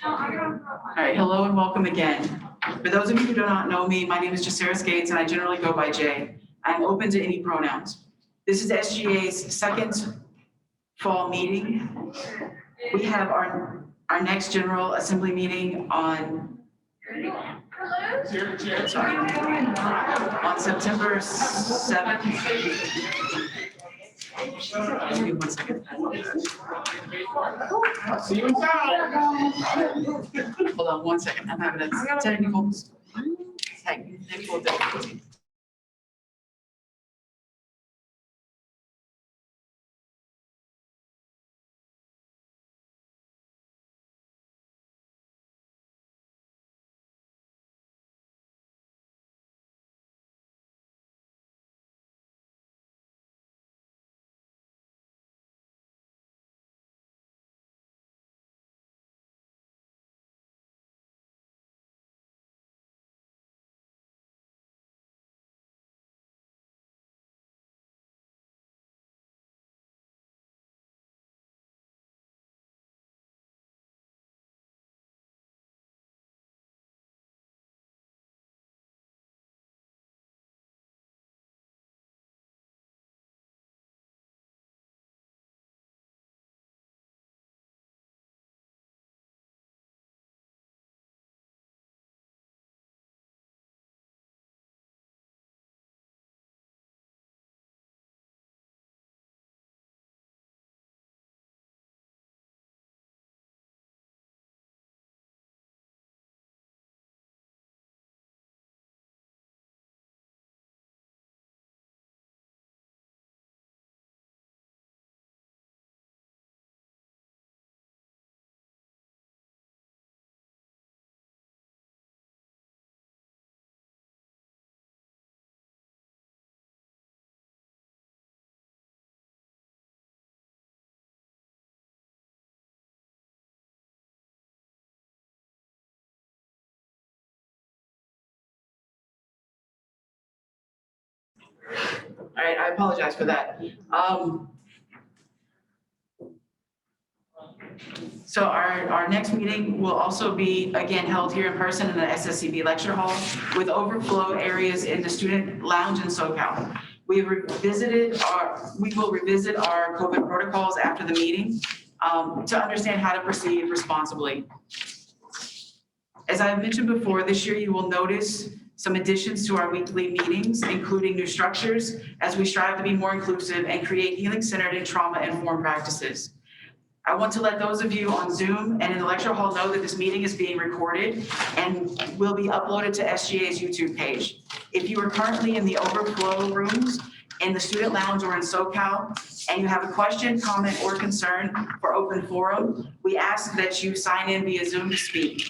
All right, hello and welcome again. For those of you who do not know me, my name is Jasera Skates and I generally go by Jay. I'm open to any pronouns. This is SGA's second fall meeting. We have our next General Assembly meeting on September 7th. Give me 1 second. See you inside. Hold on 1 second. I'm having a technical difficulty. All right, I apologize for that. So our next meeting will also be, again, held here in person in the SSCB lecture hall with overflow areas in the student lounge in SoCal. We will revisit our COVID protocols after the meeting to understand how to proceed responsibly. As I have mentioned before, this year you will notice some additions to our weekly meetings, including new structures as we strive to be more inclusive and create healing-centered and trauma-informed practices. I want to let those of you on Zoom and in the lecture hall know that this meeting is being recorded and will be uploaded to SGA's YouTube page. If you are currently in the overflow rooms, in the student lounge or in SoCal, and you have a question, comment, or concern for open forum, we ask that you sign in via Zoom to speak.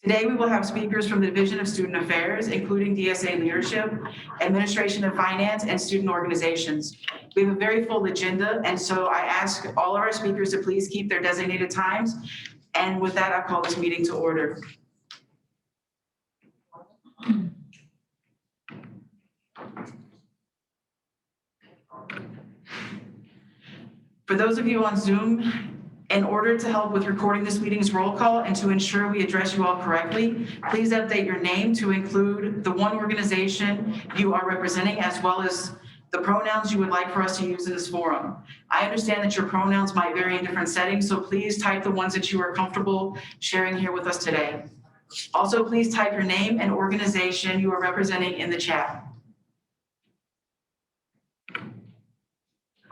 Today, we will have speakers from the Division of Student Affairs, including DSA leadership, administration and finance, and student organizations. We have a very full agenda, and so I ask all of our speakers to please keep their designated times. And with that, I call this meeting to order. For those of you on Zoom, in order to help with recording this meeting's roll call and to ensure we address you all correctly, please update your name to include the one organization you are representing, as well as the pronouns you would like for us to use in this forum. I understand that your pronouns might vary in different settings, so please type the ones that you are comfortable sharing here with us today. Also, please type your name and organization you are representing in the chat.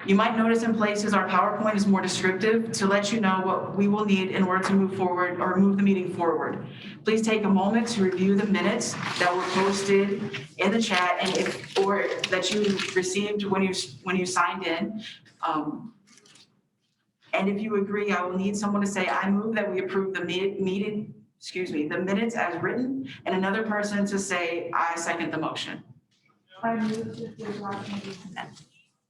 You might notice in places our PowerPoint is more descriptive to let you know what we will need in order to move forward or move the meeting forward. Please take a moment to review the minutes that were posted in the chat and or that you received when you signed in. And if you agree, I will need someone to say, I move that we approve the minutes as written, and another person to say, I second the motion. I move to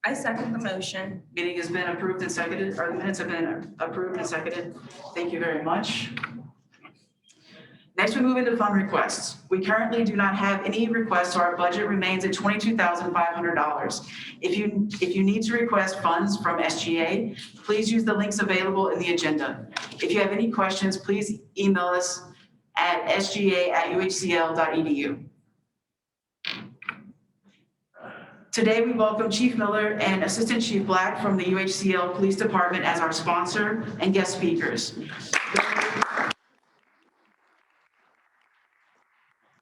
I second the motion. Meeting has been approved and seconded, or the minutes have been approved and seconded. Thank you very much. Next, we move into fund requests. We currently do not have any requests, so our budget remains at $22,500. If you need to request funds from SGA, please use the links available in the agenda. If you have any questions, please email us at sga@uhcl.edu. Today, we welcome Chief Miller and Assistant Chief Black from the UHCL Police Department as our sponsor and guest speakers.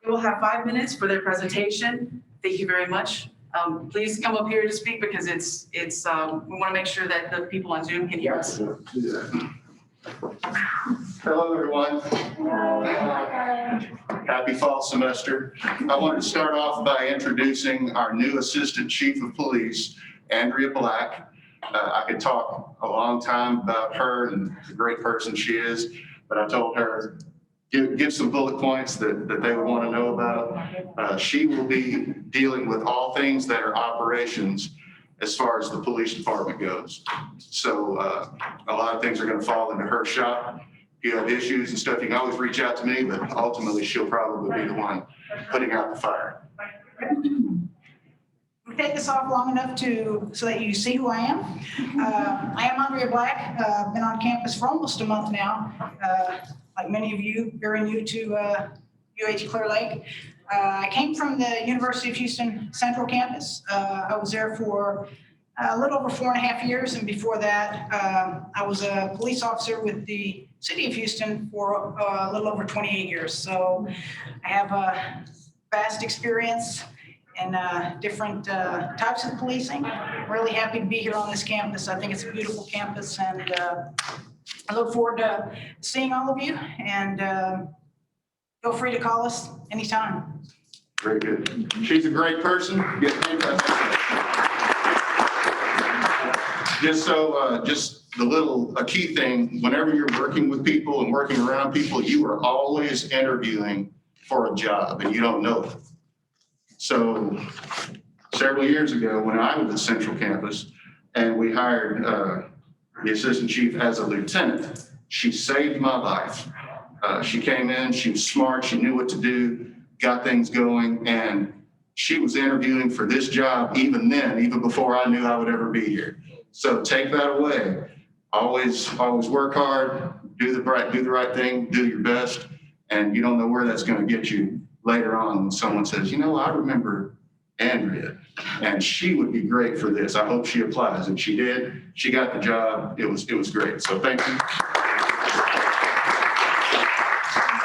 They will have 5 minutes for their presentation. Thank you very much. Please come up here to speak because we want to make sure that the people on Zoom can hear us. Hello, everyone. Happy fall semester. I wanted to start off by introducing our new Assistant Chief of Police, Andrea Black. I could talk a long time about her and the great person she is, but I told her, give some bullet points that they would want to know about. She will be dealing with all things that are operations as far as the police department goes. So a lot of things are going to fall into her shop. If you have issues and stuff, you can always reach out to me, but ultimately she'll probably be the one putting out the fire. We'll take this off long enough so that you see who I am. I am Andrea Black. I've been on campus for almost a month now. Like many of you, very new to UH Clear Lake. I came from the University of Houston Central Campus. I was there for a little over 4.5 years, and before that, I was a police officer with the City of Houston for a little over 28 years. So I have a vast experience in different types of policing. I'm really happy to be here on this campus. I think it's a beautiful campus, and I look forward to seeing all of you, and feel free to call us anytime. Very good. She's a great person. Just a key thing, whenever you're working with people and working around people, you are always interviewing for a job and you don't know it. So several years ago when I was at Central Campus and we hired the assistant chief as a lieutenant, she saved my life. She came in, she was smart, she knew what to do, got things going, and she was interviewing for this job even then, even before I knew I would ever be here. So take that away. Always work hard, do the right thing, do your best, and you don't know where that's going to get you later on when someone says, you know, I remember Andrea, and she would be great for this. I hope she applies, and she did. She got the job. It was great. So thank you.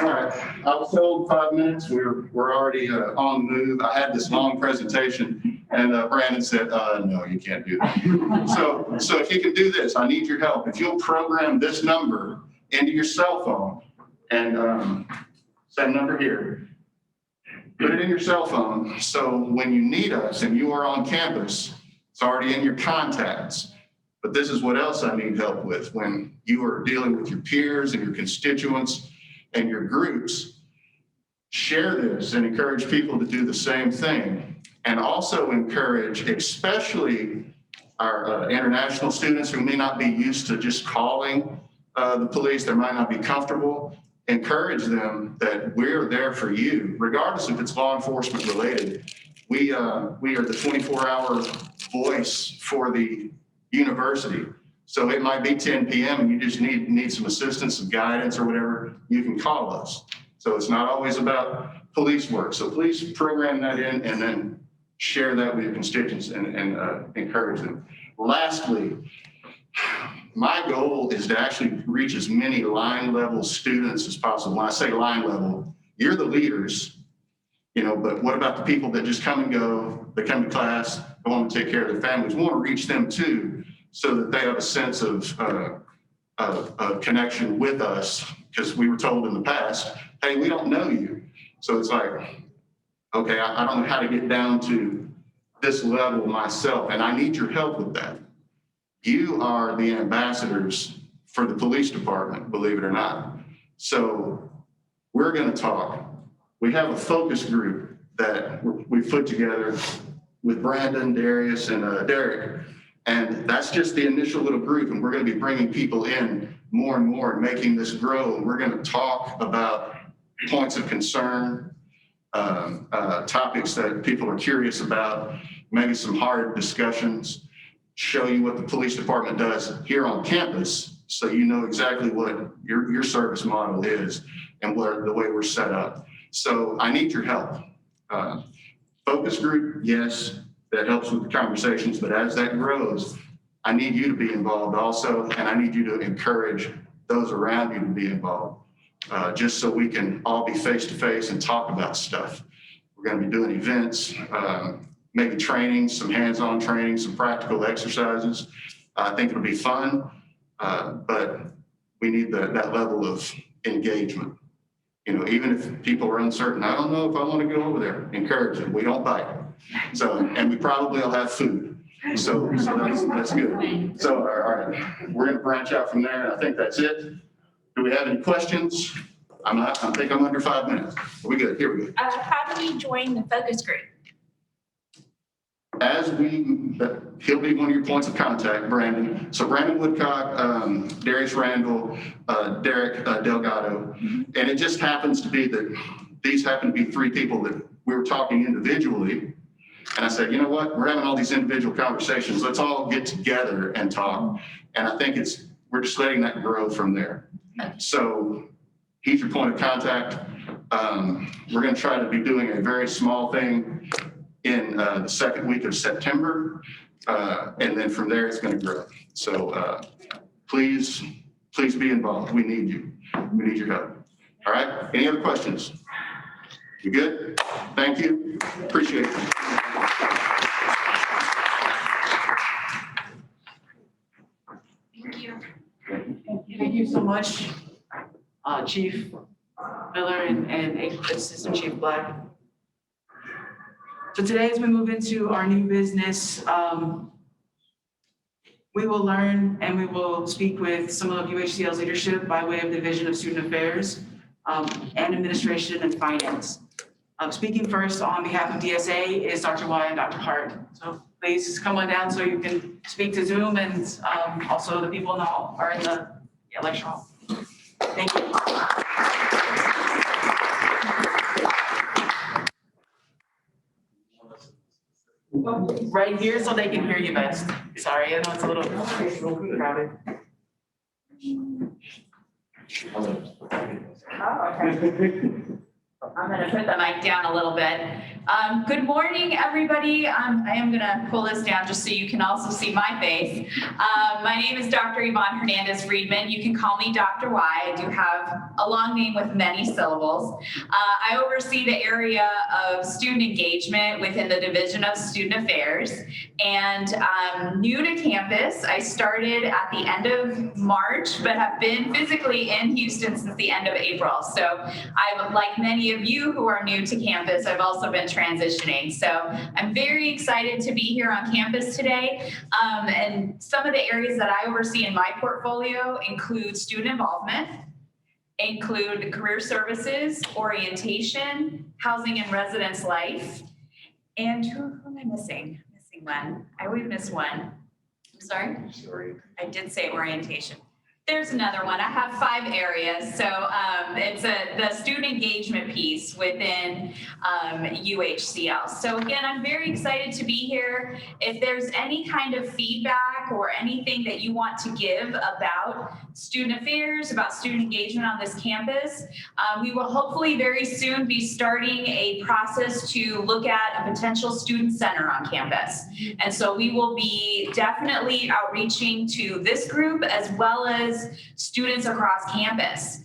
All right, I was told 5 minutes. We're already on the move. I had this long presentation, and Brandon said, "No, you can't do that." So if you can do this, I need your help. If you'll program this number into your cell phone, and same number here. Put it in your cell phone, so when you need us and you are on campus, it's already in your contacts. But this is what else I need help with. When you are dealing with your peers and your constituents and your groups, share this and encourage people to do the same thing. And also encourage, especially our international students who may not be used to just calling the police, they might not be comfortable. Encourage them that we're there for you, regardless if it's law enforcement related. We are the 24-hour voice for the university. So it might be 10 p.m. and you just need some assistance, some guidance or whatever, you can call us. So it's not always about police work. So please program that in and then share that with your constituents and encourage them. Lastly, my goal is to actually reach as many line level students as possible. When I say line level, you're the leaders, but what about the people that just come and go, they come to class, they want to take care of their families? We want to reach them too, so that they have a sense of connection with us, because we were told in the past, hey, we don't know you. So it's like, okay, I don't know how to get down to this level myself, and I need your help with that. You are the ambassadors for the police department, believe it or not. So we're going to talk. We have a focus group that we've put together with Brandon, Darius, and Derek. And that's just the initial little group. And we're going to be bringing people in more and more and making this grow. And we're going to talk about points of concern, topics that people are curious about, maybe some hard discussions, show you what the police department does here on campus so you know exactly what your service model is and what the way we're set up. So I need your help. Focus group, yes, that helps with the conversations, but as that grows, I need you to be involved also, and I need you to encourage those around you to be involved, just so we can all be face-to-face and talk about stuff. We're going to be doing events, maybe training, some hands-on training, some practical exercises. I think it'll be fun, but we need that level of engagement. You know, even if people are uncertain, I don't know if I want to go over there, encourage them. We don't bite. So, and we probably will have food. So that's good. So, all right, we're going to branch out from there, and I think that's it. Do we have any questions? I think I'm under 5 minutes. Are we good? Here we go. How do we join the focus group? He'll be one of your points of contact, Brandon. So Brandon Woodcock, Darius Randall, Derek Delgado. And it just happens to be that these happen to be 3 people that we were talking individually. And I said, you know what, we're having all these individual conversations. Let's all get together and talk. And I think we're just letting that grow from there. So he's your point of contact. We're going to try to be doing a very small thing in the second week of September. And then from there, it's going to grow. So please be involved. We need you. We need your help. All right. Any other questions? You good? Thank you. Appreciate it. Thank you. Thank you so much, Chief Miller and Assistant Chief Black. So today, as we move into our new business, we will learn and we will speak with some of UHCL's leadership by way of the Division of Student Affairs and Administration and Finance. Speaking first on behalf of DSA is Dr. Y and Dr. Hart. So please come on down so you can speak to Zoom, and also the people in the hall or in the lecture hall. Thank you. Right here so they can hear you best. Sorry, I know it's a little crowded. Oh, okay. I'm going to put the mic down a little bit. Good morning, everybody. I am going to pull this down just so you can also see my face. My name is Dr. Yvonne Hernandez-Friedman. You can call me Dr. Y. I do have a long name with many syllables. I oversee the area of student engagement within the Division of Student Affairs. And I'm new to campus. I started at the end of March, but have been physically in Houston since the end of April. So I've, like many of you who are new to campus, I've also been transitioning. So I'm very excited to be here on campus today. And some of the areas that I oversee in my portfolio include student involvement, include career services, orientation, housing and residence life. And who am I missing? Missing one. I always miss one. I'm sorry? I did say orientation. There's another one. I have 5 areas. So it's the student engagement piece within UHCL. So again, I'm very excited to be here. If there's any kind of feedback or anything that you want to give about student affairs, about student engagement on this campus, we will hopefully very soon be starting a process to look at a potential student center on campus. And so we will be definitely outreaching to this group as well as students across campus.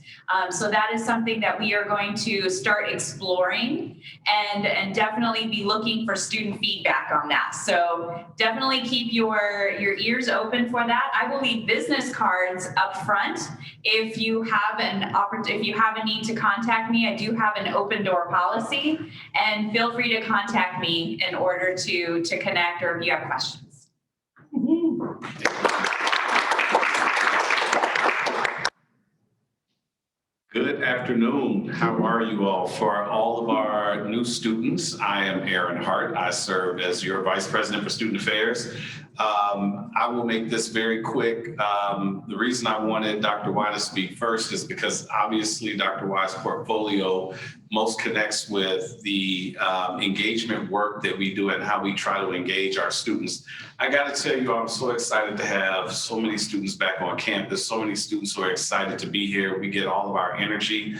So that is something that we are going to start exploring and definitely be looking for student feedback on that. So definitely keep your ears open for that. I will leave business cards up front. If you have a need to contact me, I do have an open door policy, and feel free to contact me in order to connect or if you have questions. Good afternoon. How are you all? For all of our new students, I am Aaron Hart. I serve as your Vice President for Student Affairs. I will make this very quick. The reason I wanted Dr. Y to speak first is because obviously Dr. Y's portfolio most connects with the engagement work that we do and how we try to engage our students. I got to tell you, I'm so excited to have so many students back on campus, so many students who are excited to be here. We get all of our energy.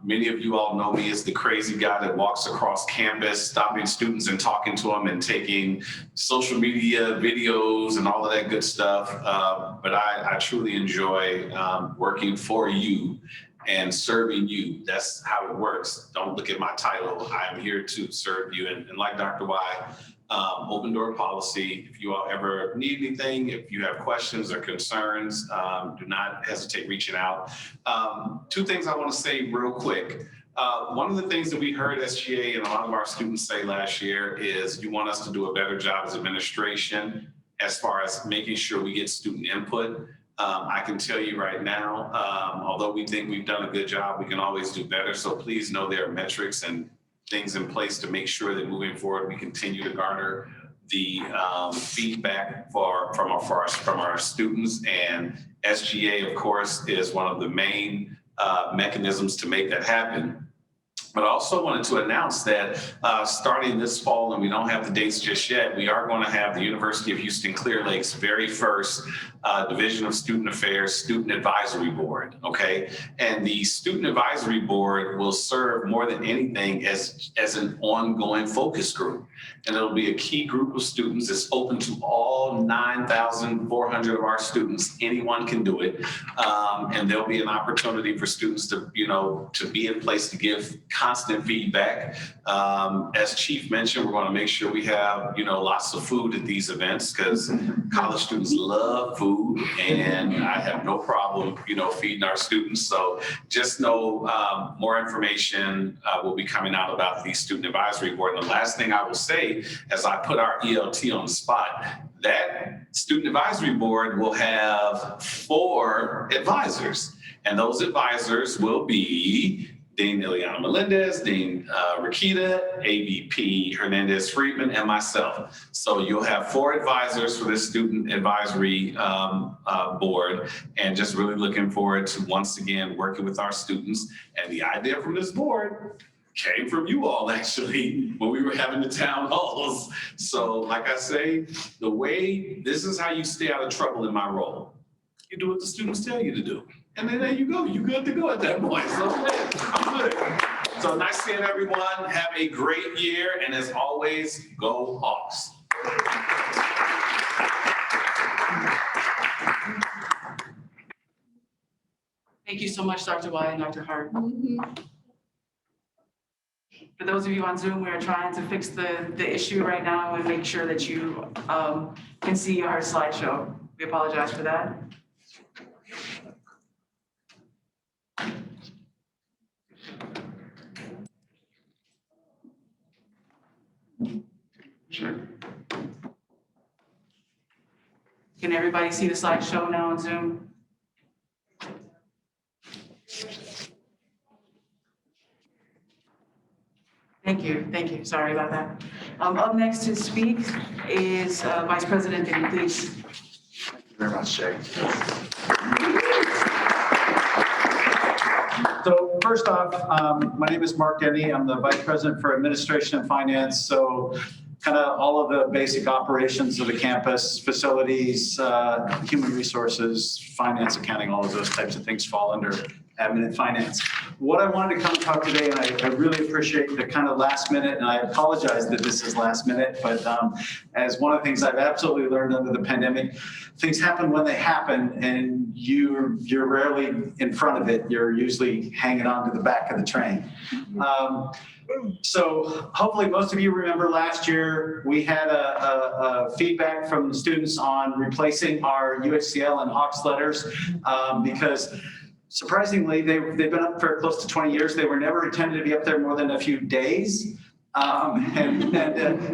Many of you all know me as the crazy guy that walks across campus, stopping students and talking to them and taking social media videos and all of that good stuff. But I truly enjoy working for you and serving you. That's how it works. Don't look at my title. I'm here to serve you. And like Dr. Y, open door policy. If you all ever need anything, if you have questions or concerns, do not hesitate reaching out. Two things I want to say real quick. One of the things that we heard SGA and a lot of our students say last year is you want us to do a better job as administration as far as making sure we get student input. I can tell you right now, although we think we've done a good job, we can always do better. So please know there are metrics and things in place to make sure that moving forward, we continue to garner the feedback from our students. And SGA, of course, is one of the main mechanisms to make that happen. But I also wanted to announce that starting this fall, and we don't have the dates just yet, we are going to have the University of Houston Clear Lake's very first Division of Student Affairs Student Advisory Board, okay? And the Student Advisory Board will serve more than anything as an ongoing focus group. And it'll be a key group of students. It's open to all 9,400 of our students. Anyone can do it. And there'll be an opportunity for students to, to be in place to give constant feedback. As Chief mentioned, we're going to make sure we have, lots of food at these events because college students love food and I have no problem, feeding our students. So just know more information will be coming out about the Student Advisory Board. And the last thing I will say, as I put our ELT on the spot, that Student Advisory Board will have 4 advisors. And those advisors will be Dean Ileana Melendez, Dean Rakita, AVP Hernandez Friedman, and myself. So you'll have 4 advisors for this Student Advisory Board, and just really looking forward to once again working with our students. And the idea from this board came from you all actually when we were having the town halls. So like I say, this is how you stay out of trouble in my role. You do what the students tell you to do. And then there you go, you're good to go at that point. So I'm good. So nice seeing everyone. Have a great year. And as always, go Hawks. Thank you so much, Dr. Y and Dr. Hart. For those of you on Zoom, we are trying to fix the issue right now and make sure that you can see our slideshow. We apologize for that. Sure. Can everybody see the slideshow now on Zoom? Thank you, sorry about that. Up next to speak is Vice President Denny, please. Thank you very much, Shay. So first off, my name is Mark Denny. I'm the Vice President for Administration and Finance. So kind of all of the basic operations of the campus, facilities, human resources, finance, accounting, all of those types of things fall under admin and finance. What I wanted to come talk today, and I really appreciate the kind of last minute, and I apologize that this is last minute, but as one of the things I've absolutely learned under the pandemic, things happen when they happen, and you're rarely in front of it. You're usually hanging on to the back of the train. So hopefully most of you remember last year we had a feedback from the students on replacing our UHCL and Hawks letters because surprisingly, they've been up for close to 20 years. They were never intended to be up there more than a few days. And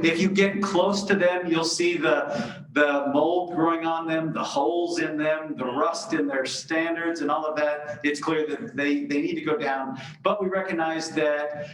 if you get close to them, you'll see the mold growing on them, the holes in them, the rust in their standards and all of that. It's clear that they need to go down. But we recognize that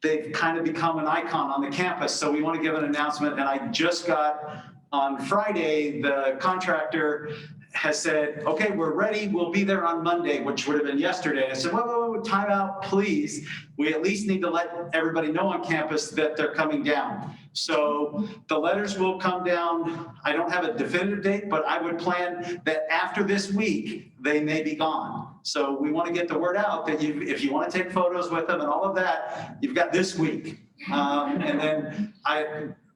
they've kind of become an icon on the campus. So we want to give an announcement. And I just got On Friday, the contractor has said, okay, we're ready, we'll be there on Monday, which would have been yesterday. I said, whoa, time out, please. We at least need to let everybody know on campus that they're coming down. So the letters will come down. I don't have a definitive date, but I would plan that after this week, they may be gone. So we want to get the word out that if you want to take photos with them and all of that, you've got this week. And then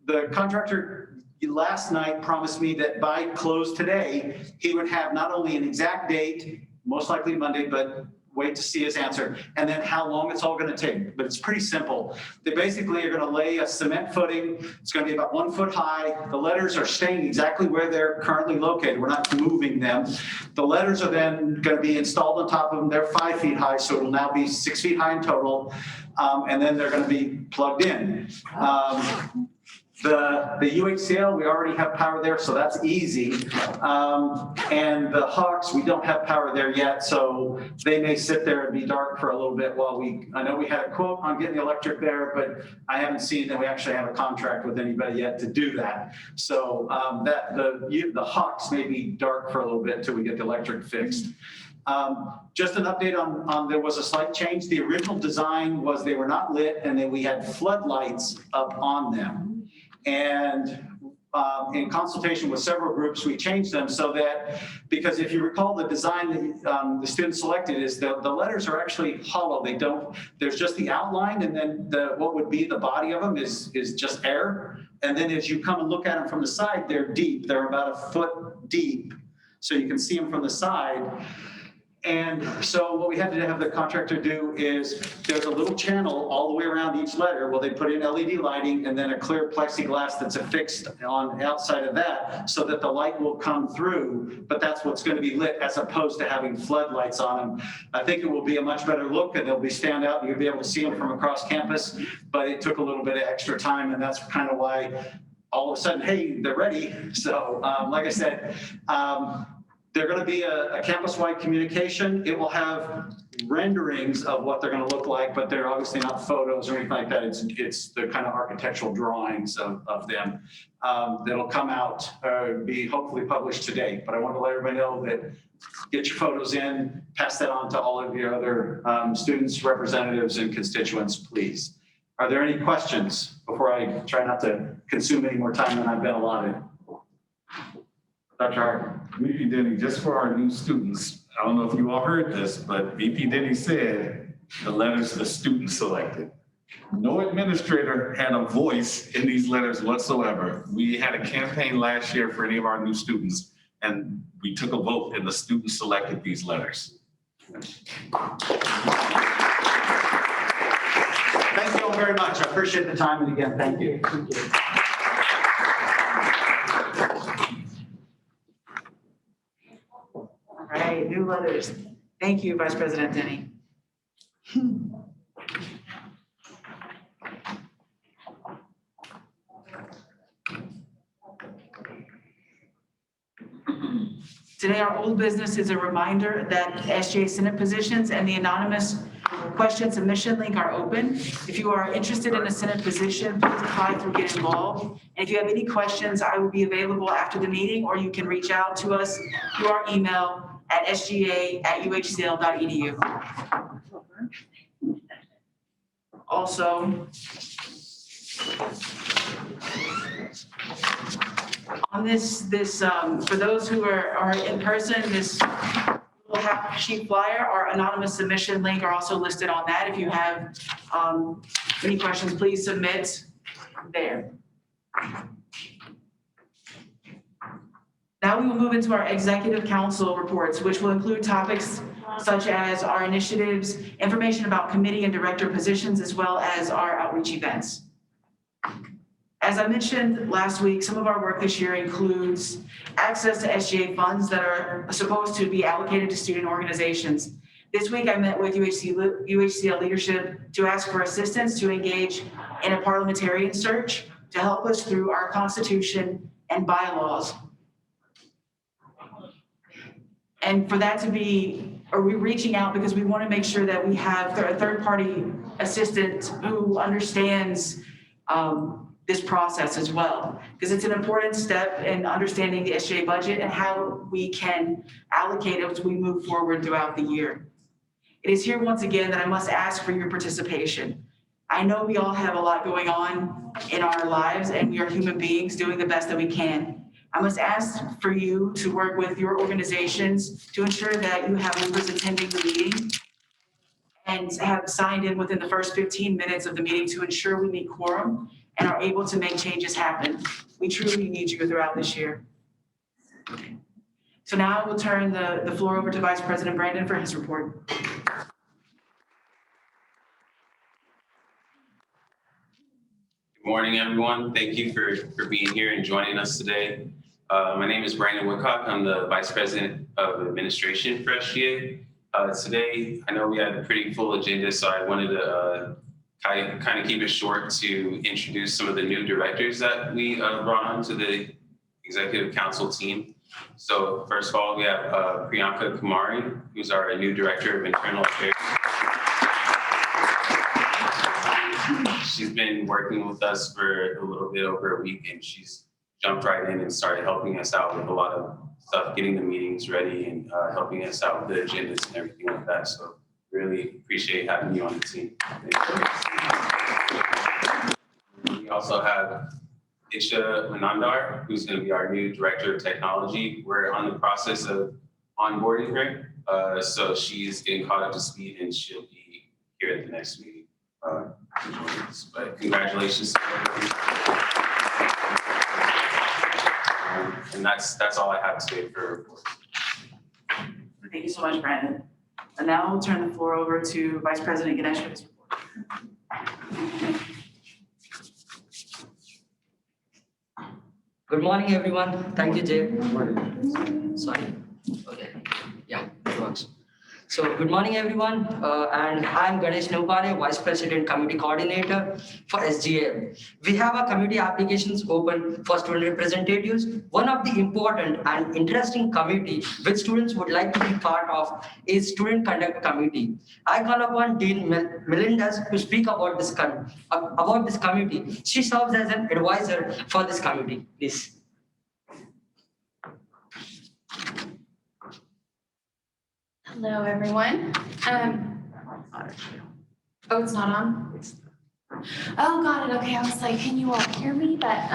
the contractor last night promised me that by close today, he would have not only an exact date, most likely Monday, but wait to see his answer, and then how long it's all going to take. But it's pretty simple. They basically are going to lay a cement footing. It's going to be about 1 foot high. The letters are staying exactly where they're currently located. We're not moving them. The letters are then going to be installed on top of them. They're 5 feet high, so it'll now be 6 feet high in total. And then they're going to be plugged in. The UHCL, we already have power there, so that's easy. And the Hawks, we don't have power there yet, so they may sit there and be dark for a little bit while I know we had a quote on getting the electric there, but I haven't seen that we actually have a contract with anybody yet to do that. So the Hawks may be dark for a little bit until we get the electric fixed. Just an update on there was a slight change. The original design was they were not lit and then we had floodlights up on them. And in consultation with several groups, we changed them so that, because if you recall the design that the students selected is the letters are actually hollow. There's just the outline, and then what would be the body of them is just air. And then as you come and look at them from the side, they're deep. They're about 1 foot deep. So you can see them from the side. And so what we had to have the contractor do is there's a little channel all the way around each letter where they put in LED lighting and then a clear plexiglass that's affixed on the outside of that so that the light will come through, but that's what's going to be lit as opposed to having floodlights on them. I think it will be a much better look and they'll be stand out and you'll be able to see them from across campus, but it took a little bit of extra time and that's kind of why all of a sudden, hey, they're ready. So like I said, they're going to be a campus-wide communication. It will have renderings of what they're going to look like, but they're obviously not photos or anything like that. It's the kind of architectural drawings of them that'll come out, be hopefully published today. But I want to let everybody know that get your photos in, pass that on to all of your other students, representatives, and constituents, please. Are there any questions before I try not to consume any more time than I've been allotted? Dr. Hart. VP Denny, just for our new students, I don't know if you all heard this, but VP Denny said the letters the student selected. No administrator had a voice in these letters whatsoever. We had a campaign last year for any of our new students, and we took a vote and the students selected these letters. Thank you all very much. I appreciate the time, and again, thank you. All right, new letters. Thank you, Vice President Denny. Today, our old business is a reminder that SGA Senate positions and the anonymous question submission link are open. If you are interested in a Senate position, please apply through Get Involved. And if you have any questions, I will be available after the meeting, or you can reach out to us through our email at sga@uhcl.edu. Also, on this for those who are in person, this little half sheet flyer, our anonymous submission link are also listed on that. If you have any questions, please submit there. Now we will move into our executive council reports, which will include topics such as our initiatives, information about committee and director positions, as well as our outreach events. As I mentioned last week, some of our work this year includes access to SGA funds that are supposed to be allocated to student organizations. This week, I met with UHCL leadership to ask for assistance to engage in a parliamentarian search to help us through our Constitution and bylaws. And for that to be, are we reaching out because we want to make sure that we have a third-party assistant who understands this process as well, because it's an important step in understanding the SGA budget and how we can allocate it as we move forward throughout the year. It is here once again that I must ask for your participation. I know we all have a lot going on in our lives and we are human beings doing the best that we can. I must ask for you to work with your organizations to ensure that you have members attending the meeting and have signed in within the first 15 minutes of the meeting to ensure we meet quorum and are able to make changes happen. We truly need you throughout this year. So now I will turn the floor over to Vice President Brandon for his report. Good morning, everyone. Thank you for being here and joining us today. My name is Brandon Woodcock. I'm the Vice President of Administration for SGA. Today, I know we had a pretty full agenda, so I wanted to kind of keep it short to introduce some of the new directors that we brought on to the Executive Council team. So first of all, we have Priyanka Kumari, who's our new Director of Internal Affairs. She's been working with us for a little bit over a week, and she's jumped right in and started helping us out with a lot of stuff, getting the meetings ready and helping us out with the agendas and everything like that. So really appreciate having you on the team. We also have Isha Manandar, who's going to be our new Director of Technology. We're on the process of onboarding her. So she's getting caught up to speed and she'll be here at the next meeting. But congratulations to everyone. And that's all I have today for reports. Thank you so much, Brandon. And now I'll turn the floor over to Vice President Ganesh for his report. Good morning, everyone. Thank you, Jay. Sorry. Okay. Yeah, it works. So good morning, everyone. And I'm Ganesh Naupane, Vice President Committee Coordinator for SGA. We have our committee applications open for student representatives. One of the important and interesting committee which students would like to be part of is Student Conduct Committee. I call upon Dean Melendez to speak about this committee. She serves as an advisor for this committee. Please. Hello, everyone. Oh, it's not on? Oh, got it. Okay, I was like, can you all hear me? But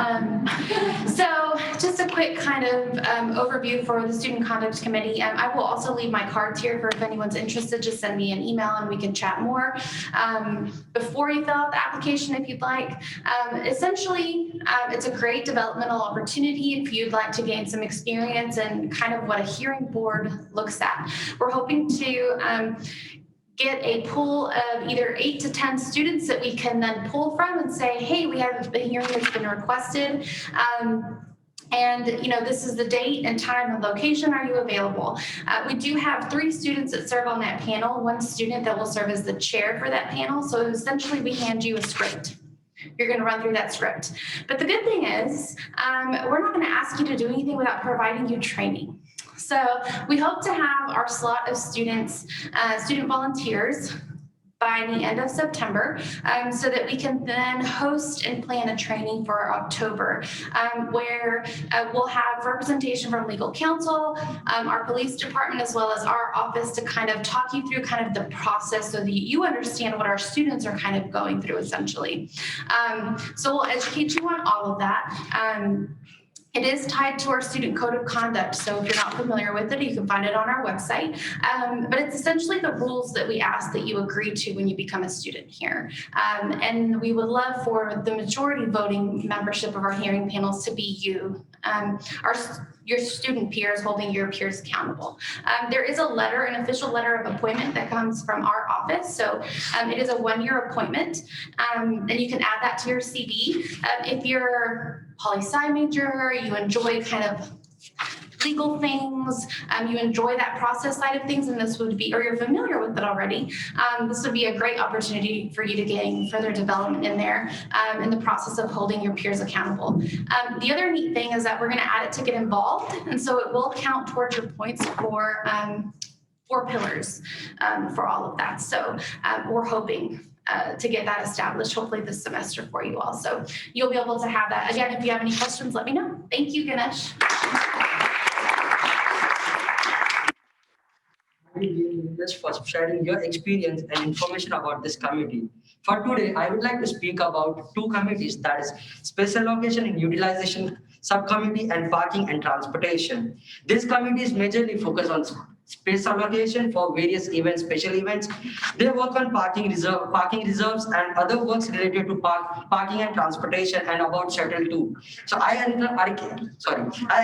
so just a quick kind of overview for the Student Conduct Committee. I will also leave my cards here for if anyone's interested, just send me an email and we can chat more. Before you fill out the application, if you'd like, essentially, it's a great developmental opportunity if you'd like to gain some experience and kind of what a hearing board looks at. We're hoping to get a pool of either 8 to 10 students that we can then pull from and say, hey, we have a hearing that's been requested. And this is the date and time and location. Are you available? We do have 3 students that serve on that panel, 1 student that will serve as the chair for that panel. So essentially we hand you a script. You're going to run through that script. But the good thing is we're not going to ask you to do anything without providing you training. So we hope to have our slot of students, student volunteers by the end of September so that we can then host and plan a training for October where we'll have representation from legal counsel, our police department, as well as our office to kind of talk you through kind of the process so that you understand what our students are kind of going through essentially. So we'll educate you on all of that. It is tied to our student code of conduct. So if you're not familiar with it, you can find it on our website. But it's essentially the rules that we ask that you agree to when you become a student here. And we would love for the majority voting membership of our hearing panels to be you, your student peers holding your peers accountable. There is a letter, an official letter of appointment that comes from our office. So it is a 1-year appointment. And you can add that to your CV. If you're poli-sci major, you enjoy kind of legal things, you enjoy that process side of things, and this would be, or you're familiar with it already, this would be a great opportunity for you to gain further development in there in the process of holding your peers accountable. The other neat thing is that we're going to add it to get involved, and so it will count towards your points for 4 pillars for all of that. So we're hoping to get that established, hopefully this semester for you all. So you'll be able to have that. Again, if you have any questions, let me know. Thank you, Ganesh. Just for sharing your experience and information about this committee. For today, I would like to speak about two committees, that is Special Location and Utilization Subcommittee and Parking and Transportation. This committee is majorly focused on space allocation for various events, special events. They work on parking reserves and other works related to parking and transportation and about shuttle too. So I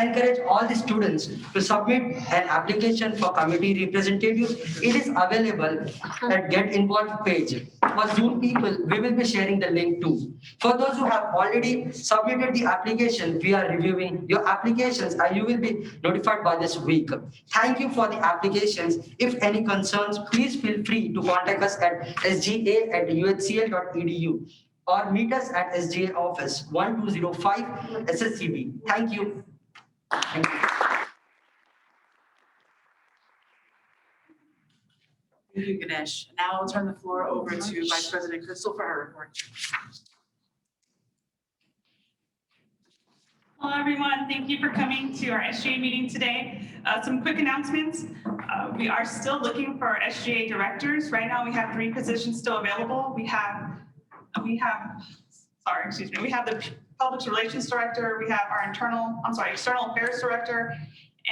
encourage all the students to submit an application for committee representatives. It is available at Get Involved page. For Zoom people, we will be sharing the link too. For those who have already submitted the application, we are reviewing your applications and you will be notified by this week. Thank you for the applications. If any concerns, please feel free to contact us at sga@uhcl.edu or meet us at SGA office 1205 SSCB. Thank you. Thank you. Thank you, Ganesh. Now I'll turn the floor over to Vice President Crystal for her report. Hello, everyone. Thank you for coming to our SGA meeting today. Some quick announcements. We are still looking for our SGA directors. Right now, we have 3 positions still available. We have the Public Relations Director, we have our External Affairs Director,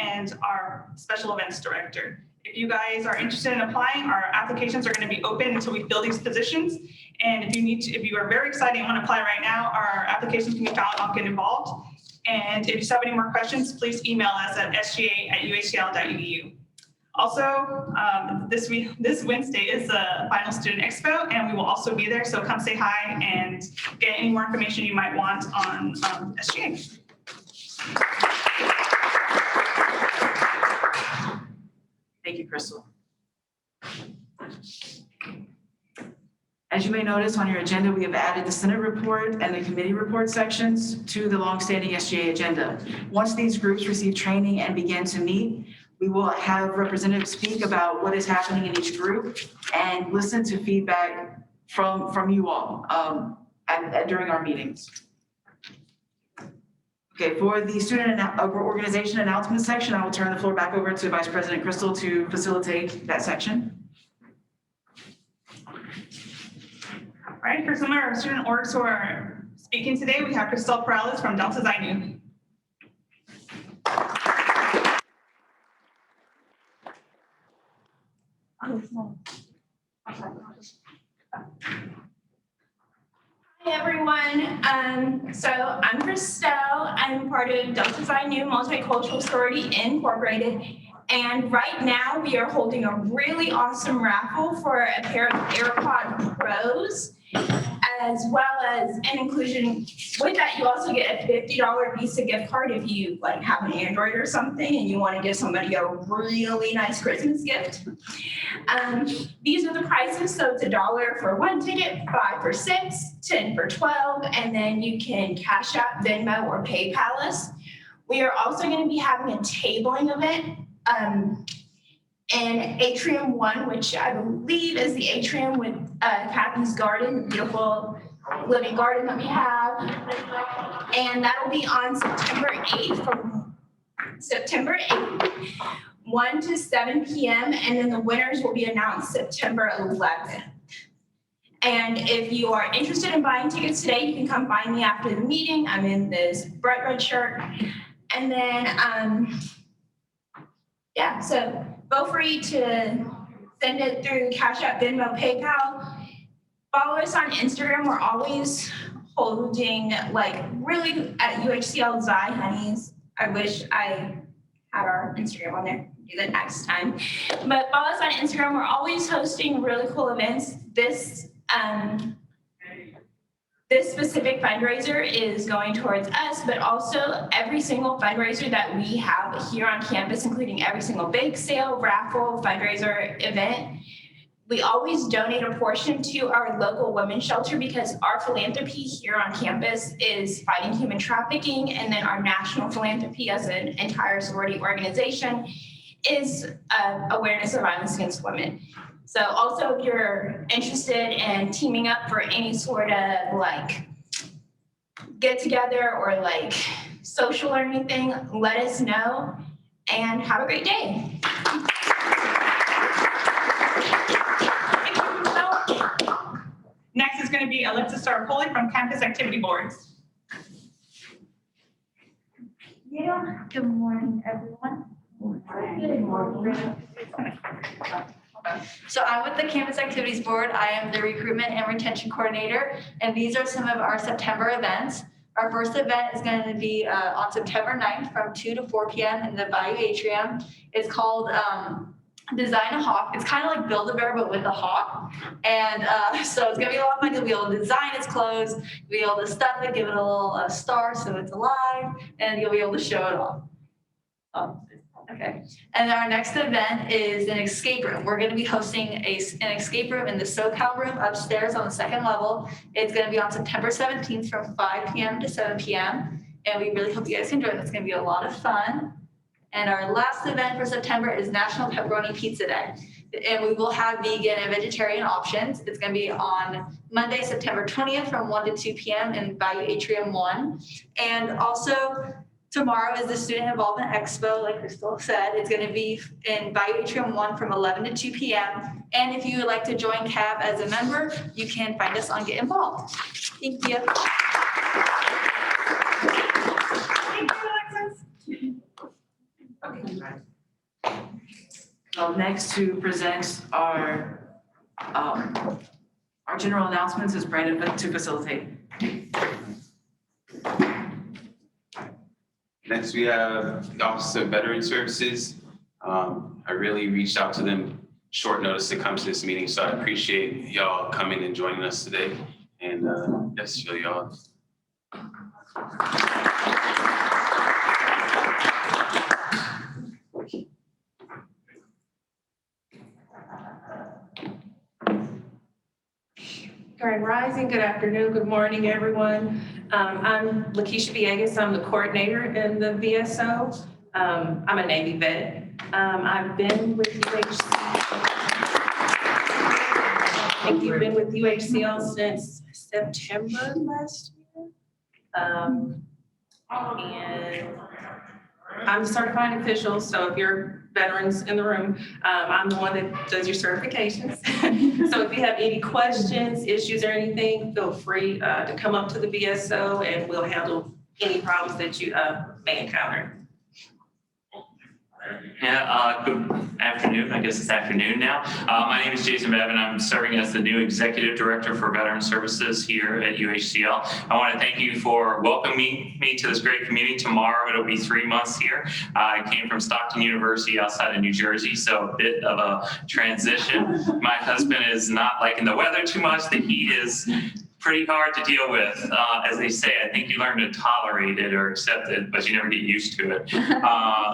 and our Special Events Director. If you guys are interested in applying, our applications are going to be open until we fill these positions. And if you are very excited and want to apply right now, our applications can be found on Get Involved. And if you have any more questions, please email us at sga@uhcl.edu. Also, this Wednesday is the Final Student Expo, and we will also be there. So come say hi and get any more information you might want on SGA. Thank you, Crystal. As you may notice on your agenda, we have added the Senate report and the committee report sections to the longstanding SGA agenda. Once these groups receive training and begin to meet, we will have representatives speak about what is happening in each group and listen to feedback from you all during our meetings. Okay, for the student organization announcement section, I will turn the floor back over to Vice President Crystal to facilitate that section. All right, for some of our student orgs who are speaking today, we have Crystal Perales from Delta Xi Nu. Hi, everyone. So I'm Crystal. I'm part of Delta Xi Nu Multicultural Sorority Incorporated. And right now we are holding a really awesome raffle for a pair of AirPod Pros, as well as an inclusion. With that, you also get a $50 Visa gift card if you have an Android or something and you want to give somebody a really nice Christmas gift. These are the prices. So it's $1 for 1 ticket, 5 for 6, 10 for 12, and then you can Cash App, Venmo, or PayPal us. We are also going to be having a tabling event in Atrium 1, which I believe is the atrium with Kathy's garden, the beautiful living garden that we have. And that'll be on September 8th, from September 8th, 1 to 7 p.m. And then the winners will be announced September 11th. And if you are interested in buying tickets today, you can come find me after the meeting. I'm in this bright red shirt. And then, yeah, so feel free to send it through Cash App, Venmo, PayPal. Follow us on Instagram. We're always holding really at UHCL Xi Honeys. I wish I had our Instagram on there. Do that next time. But follow us on Instagram. We're always hosting really cool events. This specific fundraiser is going towards us, but also every single fundraiser that we have here on campus, including every single bake sale, raffle, fundraiser event. We always donate a portion to our local women's shelter because our philanthropy here on campus is fighting human trafficking, and then our national philanthropy as an entire sorority organization is awareness of violence against women. So also if you're interested in teaming up for any sort of like get together or like social or anything, let us know and have a great day. Next is going to be Alexa Starpoli from Campus Activity Boards. Yeah, good morning, everyone. Good morning. So I'm with the Campus Activities Board. I am the Recruitment and Retention Coordinator, and these are some of our September events. Our first event is going to be on September 9th from 2 to 4 p.m. in the Bayou Atrium. It's called Design a Hawk. It's kind of like Build-A-Bear, but with a hawk. And so it's going to be a lot of fun. You'll be able to design its clothes, you'll be able to stuff it, give it a little star so it's alive, and you'll be able to show it off. Okay. And our next event is an escape room. We're going to be hosting an escape room in the SoCal room upstairs on the second level. It's going to be on September 17th from 5 p.m. to 7 p.m. And we really hope you guys can join. It's going to be a lot of fun. And our last event for September is National Pepperoni Pizza Day. And we will have vegan and vegetarian options. It's going to be on Monday, September 20th from 1 to 2 p.m. in Bayou Atrium 1. And also tomorrow is the Student Involvement Expo, like Crystal said. It's going to be in Bayou Atrium 1 from 11 to 2 p.m. And if you would like to join CAB as a member, you can find us on Get Involved. Thank you. Thank you, Alexis. Next to present our general announcements is Brandon to facilitate. Next, we have the Office of Veteran Services. I really reached out to them short notice to come to this meeting, so I appreciate y'all coming and joining us today. And yes, show y'all. Grand Rising, good afternoon, good morning, everyone. I'm Lakeisha Villegas. I'm the coordinator in the VSO. I'm a Navy vet. I've been with UHC. I think you've been with UHCL since September last year. And I'm a certifying official, so if you're veterans in the room, I'm the one that does your certifications. So if you have any questions, issues, or anything, feel free to come up to the VSO and we'll handle any problems that you may encounter. Yeah, good afternoon. I guess it's afternoon now. My name is Jason Bevan. I'm serving as the new Executive Director for Veteran Services here at UHCL. I want to thank you for welcoming me to this great community. Tomorrow it'll be 3 months here. I came from Stockton University outside of New Jersey, so a bit of a transition. My husband is not liking the weather too much. The heat is pretty hard to deal with. As they say, I think you learn to tolerate it or accept it, but you never get used to it.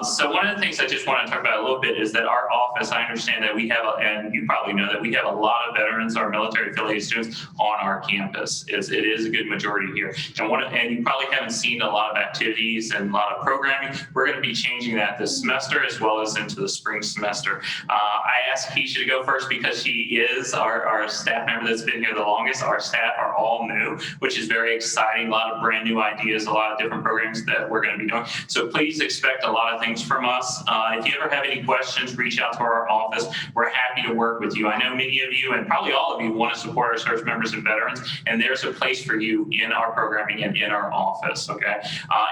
So one of the things I just want to talk about a little bit is that our office, I understand that we have, and you probably know that we have a lot of veterans, our military affiliated students on our campus. It is a good majority here. And you probably haven't seen a lot of activities and a lot of programming. We're going to be changing that this semester as well as into the spring semester. I asked Keisha to go first because she is our staff member that's been here the longest. Our staff are all new, which is very exciting. A lot of brand new ideas, a lot of different programs that we're going to be doing. So please expect a lot of things from us. If you ever have any questions, reach out to our office. We're happy to work with you. I know many of you and probably all of you want to support our service members and veterans, and there's a place for you in our programming and in our office, okay?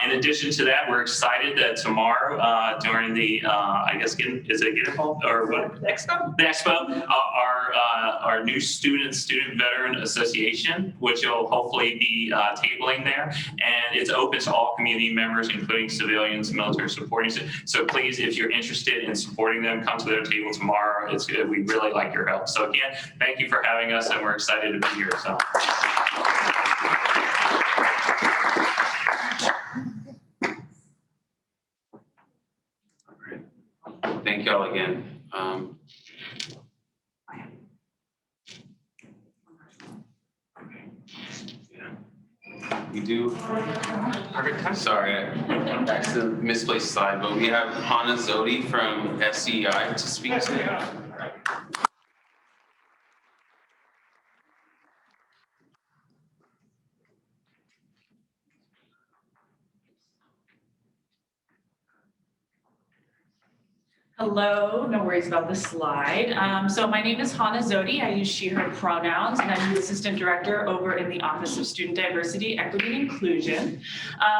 In addition to that, we're excited that tomorrow during the, I guess, is it Get Involved or what? The Expo? The Expo, our new Student Veteran Association, which will hopefully be tabling there. And it's open to all community members, including civilians, military supporting. So please, if you're interested in supporting them, come to their table tomorrow. It's good. We really like your help. So again, thank you for having us, and we're excited to be here. So. Thank y'all again. We do, sorry, that's the misplaced slide, but we have Hannah Zodi from SGA to speak today. Hello, no worries about the slide. So my name is Hannah Zodi. I use she, her pronouns, and I'm the Assistant Director over in the Office of Student Diversity, Equity, and Inclusion.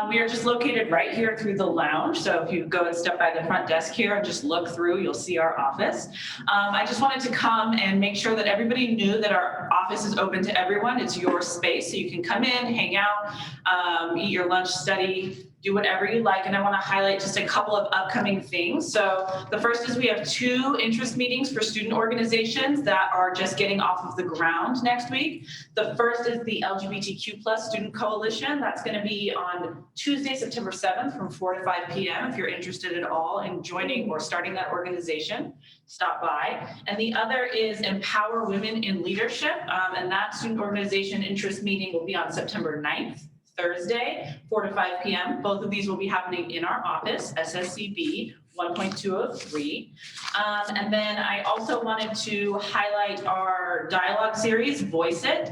We are just located right here through the lounge. So if you go and step by the front desk here and just look through, you'll see our office. I just wanted to come and make sure that everybody knew that our office is open to everyone. It's your space, so you can come in, hang out, eat your lunch, study, do whatever you like. And I want to highlight just a couple of upcoming things. So the first is we have 2 interest meetings for student organizations that are just getting off of the ground next week. The first is the LGBTQ+ Student Coalition. That's going to be on Tuesday, September 7th from 4 to 5 p.m. If you're interested at all in joining or starting that organization, stop by. And the other is Empower Women in Leadership. And that student organization interest meeting will be on September 9th. Thursday, 4 to 5 p.m. Both of these will be happening in our office, SSCB 1.203. And then I also wanted to highlight our dialogue series, Voice It.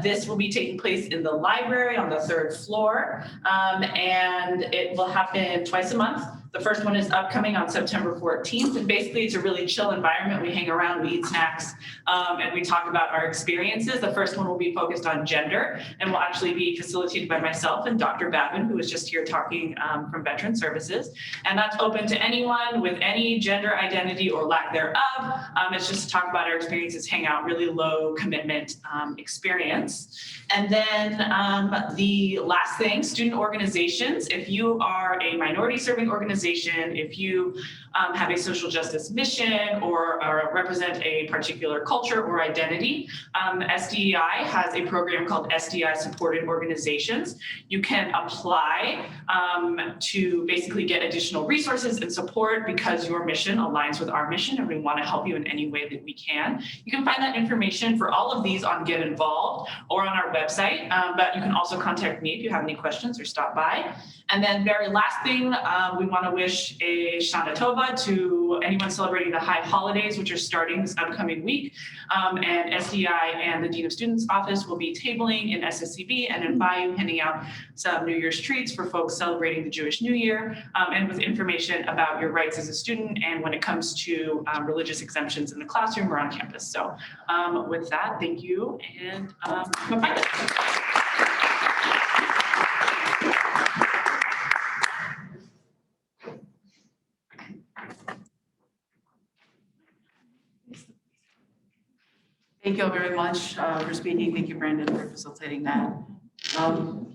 This will be taking place in the library on the 3rd floor, and it will happen twice a month. The first one is upcoming on September 14th, and basically it's a really chill environment. We hang around, we eat snacks, and we talk about our experiences. The first one will be focused on gender and will actually be facilitated by myself and Dr. Babin, who was just here talking from Veteran Services. And that's open to anyone with any gender identity or lack thereof. It's just to talk about our experiences, hang out, really low commitment experience. And then the last thing, student organizations. If you are a minority serving organization, if you have a social justice mission or represent a particular culture or identity, SDEI has a program called SDI Supported Organizations. You can apply to basically get additional resources and support because your mission aligns with our mission and we want to help you in any way that we can. You can find that information for all of these on Get Involved or on our website, but you can also contact me if you have any questions or stop by. And then very last thing, we want to wish a Shana Tova to anyone celebrating the high holidays, which are starting this upcoming week. And SDI and the Dean of Students office will be tabling in SSCB and in Bayou, handing out some New Year's treats for folks celebrating the Jewish New Year, and with information about your rights as a student and when it comes to religious exemptions in the classroom or on campus. So with that, thank you, and bye-bye. Thank you all very much for speaking. Thank you, Brandon, for facilitating that. Now,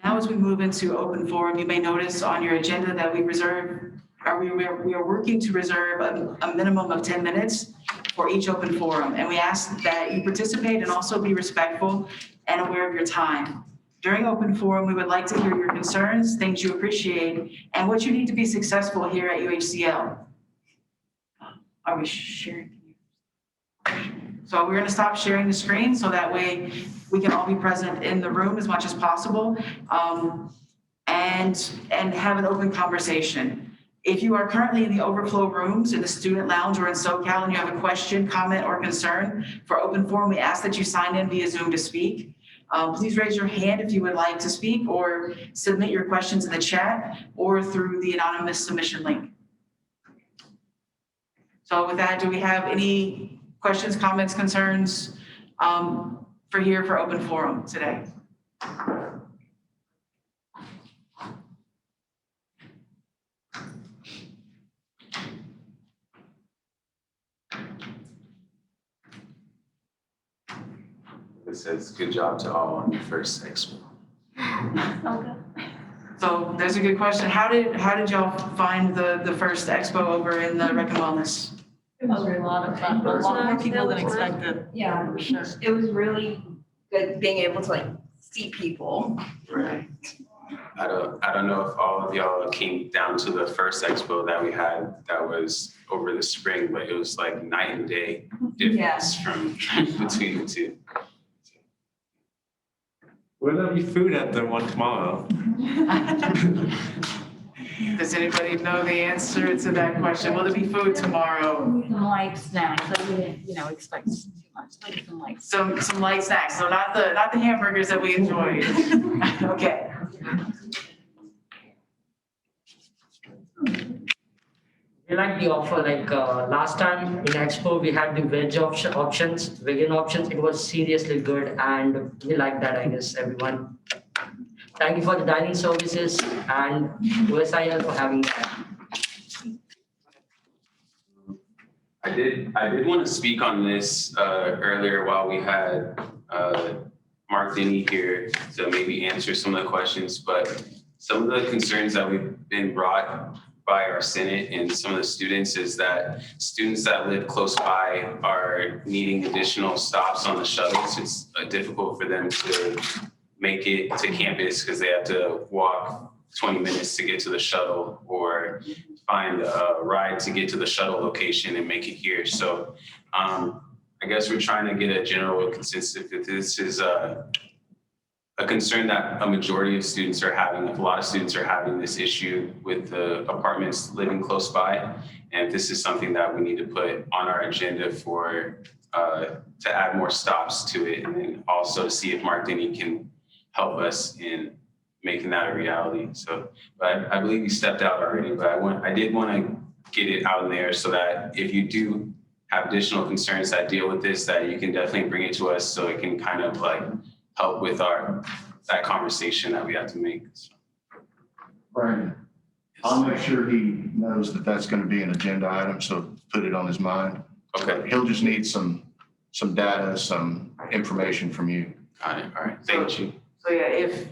as we move into open forum, you may notice on your agenda that we are working to reserve a minimum of 10 minutes for each open forum. And we ask that you participate and also be respectful and aware of your time. During open forum, we would like to hear your concerns, things you appreciate, and what you need to be successful here at UHCL. Are we sharing? So we're going to stop sharing the screen so that way we can all be present in the room as much as possible, and have an open conversation. If you are currently in the overflow rooms in the student lounge or in SoCal and you have a question, comment, or concern for open forum, we ask that you sign in via Zoom to speak. Please raise your hand if you would like to speak or submit your questions in the chat or through the anonymous submission link. So with that, do we have any questions, comments, concerns for open forum today? It says good job to all on your first expo. So there's a good question. How did y'all find the first expo over in the Rec and Wellness? It was a lot of fun, a lot more people than expected. Yeah, for sure. It was really good being able to like see people. Right. I don't know if all of y'all came down to the first expo that we had that was over the spring, but it was like night and day difference from between the two. Will there be food at the one tomorrow? Does anybody know the answer to that question? Will there be food tomorrow? Some light snacks, I didn't, expect too much, like some light. Some light snacks, so not the hamburgers that we enjoyed. Okay. We like the offer, like last time in Expo, we had the options, vegan options. It was seriously good and we like that, I guess, everyone. Thank you for the dining services and USIL for having that. I did want to speak on this earlier while we had Mark Denny here to maybe answer some of the questions, but some of the concerns that we've been brought by our Senate and some of the students is that students that live close by are needing additional stops on the shuttles. It's difficult for them to make it to campus because they have to walk 20 minutes to get to the shuttle or find a ride to get to the shuttle location and make it here. So I guess we're trying to get a general consensus that this is a concern that a majority of students are having. A lot of students are having this issue with the apartments living close by. And this is something that we need to put on our agenda for to add more stops to it, and then also to see if Mark Denny can help us in making that a reality. So, but I believe you stepped out already, but I did want to get it out in there so that if you do have additional concerns that deal with this, that you can definitely bring it to us so it can kind of like help with that conversation that we have to make. So. Brandon, I'll make sure he knows that that's going to be an agenda item, so put it on his mind. Okay. He'll just need some data, some information from you. Got it. All right. Thank you. So yeah, if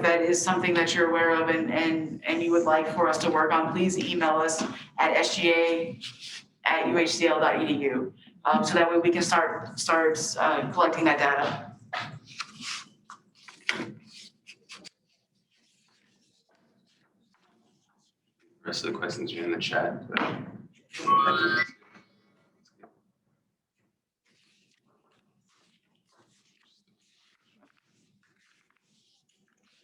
that is something that you're aware of and you would like for us to work on, please email us at sga@uhcl.edu. So that way we can start collecting that data. The rest of the questions are in the chat.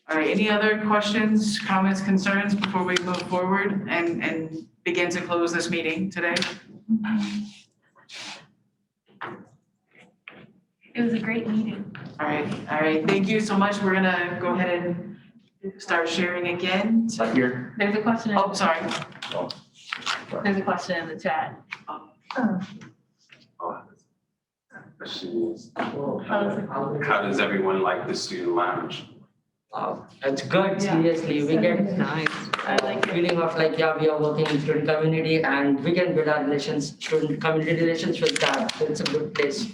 All right, any other questions, comments, concerns before we move forward and begin to close this meeting today? It was a great meeting. All right, thank you so much. We're gonna go ahead and start sharing again. Here. There's a question. Oh, sorry. There's a question in the chat. Question is, how does everyone like the student lounge? Wow, that's good, seriously. We get Nice. I like it. feeling of like, yeah, we are working in student community and we can build our relations, student community relations with that. So it's a good place.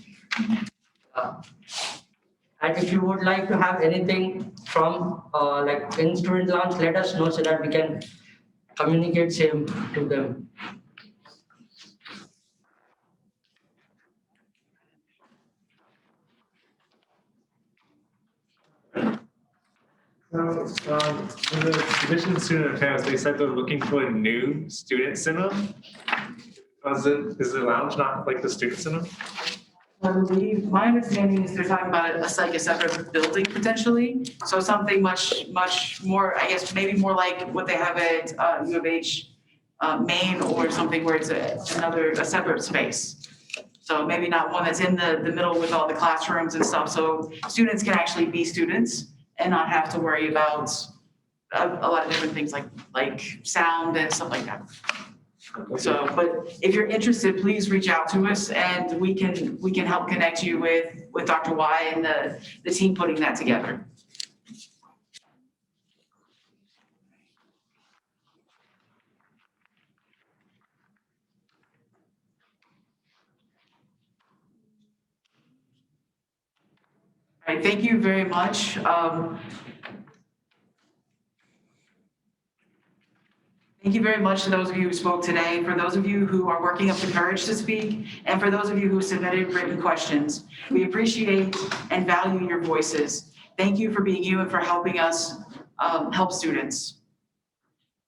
And if you would like to have anything from like in student lounge, let us know so that we can communicate same to them. So, in the Division of Student Affairs, they said they're looking for a new student center. Is the lounge not like the student center? I believe, my understanding is they're talking about a separate building potentially. So something much more, I guess, maybe more like what they have at U of H Main, or something where it's a separate space. So maybe not one that's in the middle with all the classrooms and stuff. So students can actually be students and not have to worry about a lot of different things like sound and stuff like that. So, but if you're interested, please reach out to us and we can help connect you with Dr. Y and the team putting that together. All right, thank you very much. Thank you very much to those of you who spoke today, for those of you who are working up the courage to speak, and for those of you who submitted written questions. We appreciate and value your voices. Thank you for being you and for helping us help students.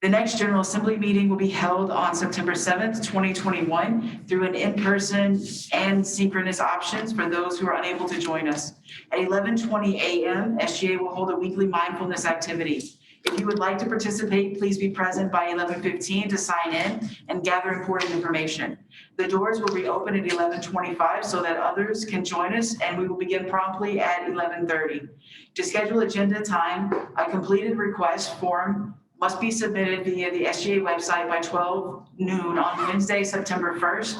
The next General Assembly meeting will be held on September 7th, 2021 through an in-person and synchronous options for those who are unable to join us. At 11:20 a.m., SGA will hold a weekly mindfulness activity. If you would like to participate, please be present by 11:15 to sign in and gather important information. The doors will reopen at 11:25 so that others can join us, and we will begin promptly at 11:30. To schedule agenda time, a completed request form must be submitted via the SGA website by 12 noon on Wednesday, September 1st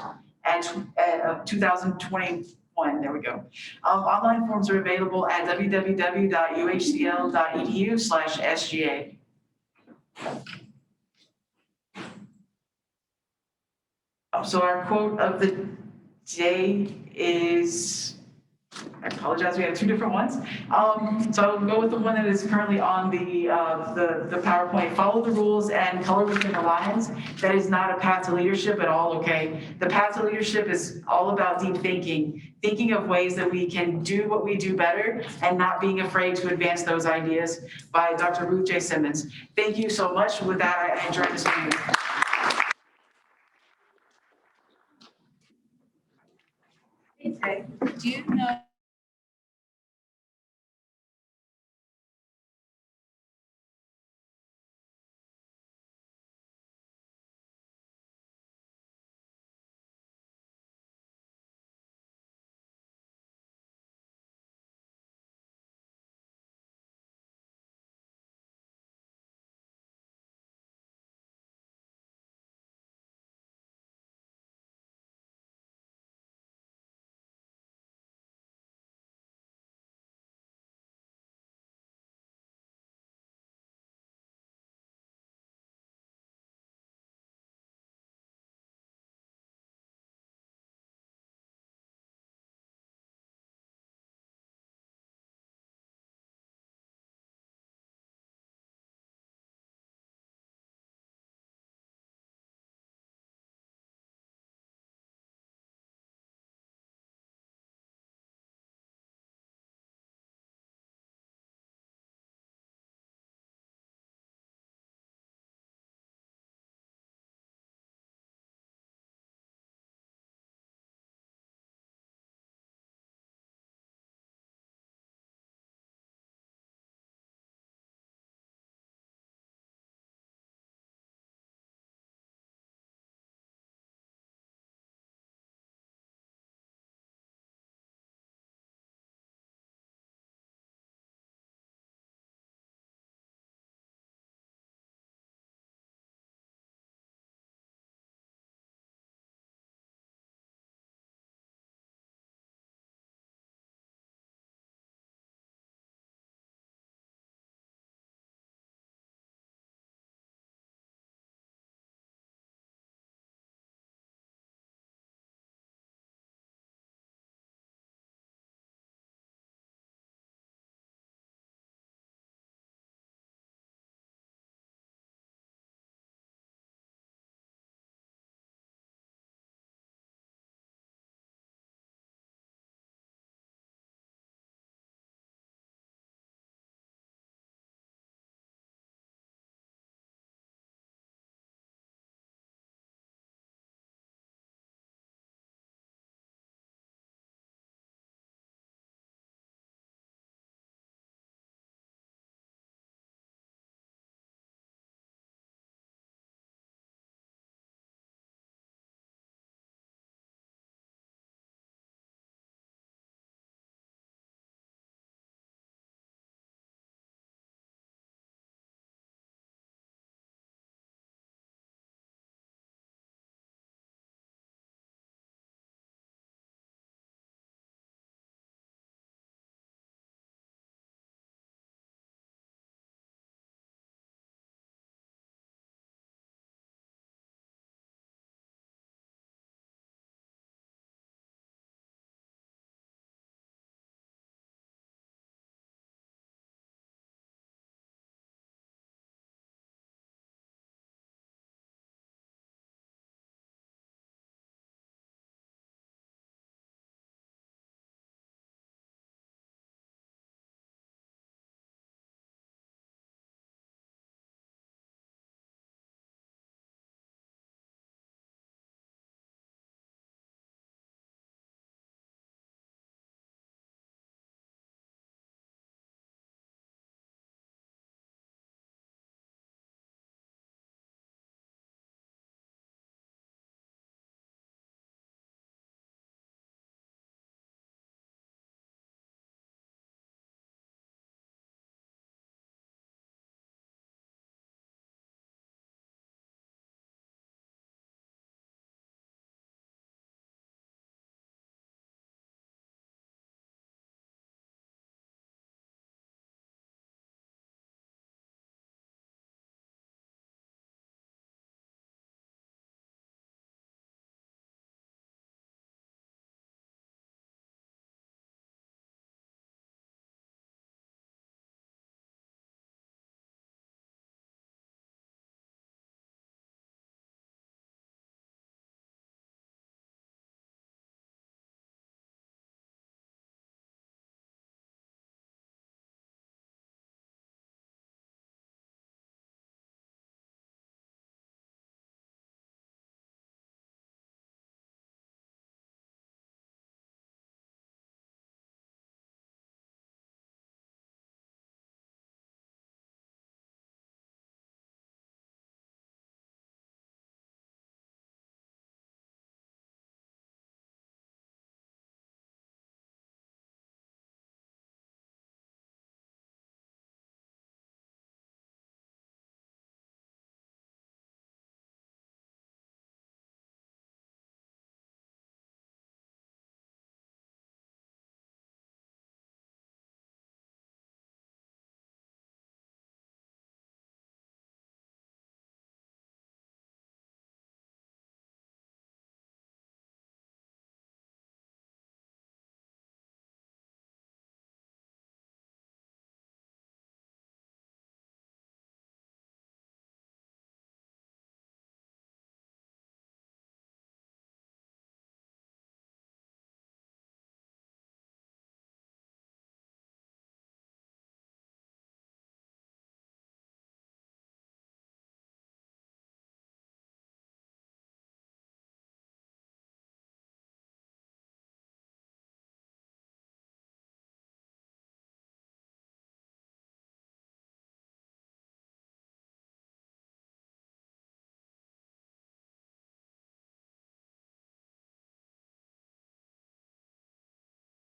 of 2021. There we go. Online forms are available at www.uhcl.edu/SGA. So our quote of the day is, I apologize, we have two different ones. So I'll go with the one that is currently on the PowerPoint. Follow the rules and color within the lines. That is not a path to leadership at all, okay? The path to leadership is all about deep thinking of ways that we can do what we do better and not being afraid to advance those ideas, by Dr. Ruth J. Simmons. Thank you so much. With that, I enjoyed this meeting. Do you know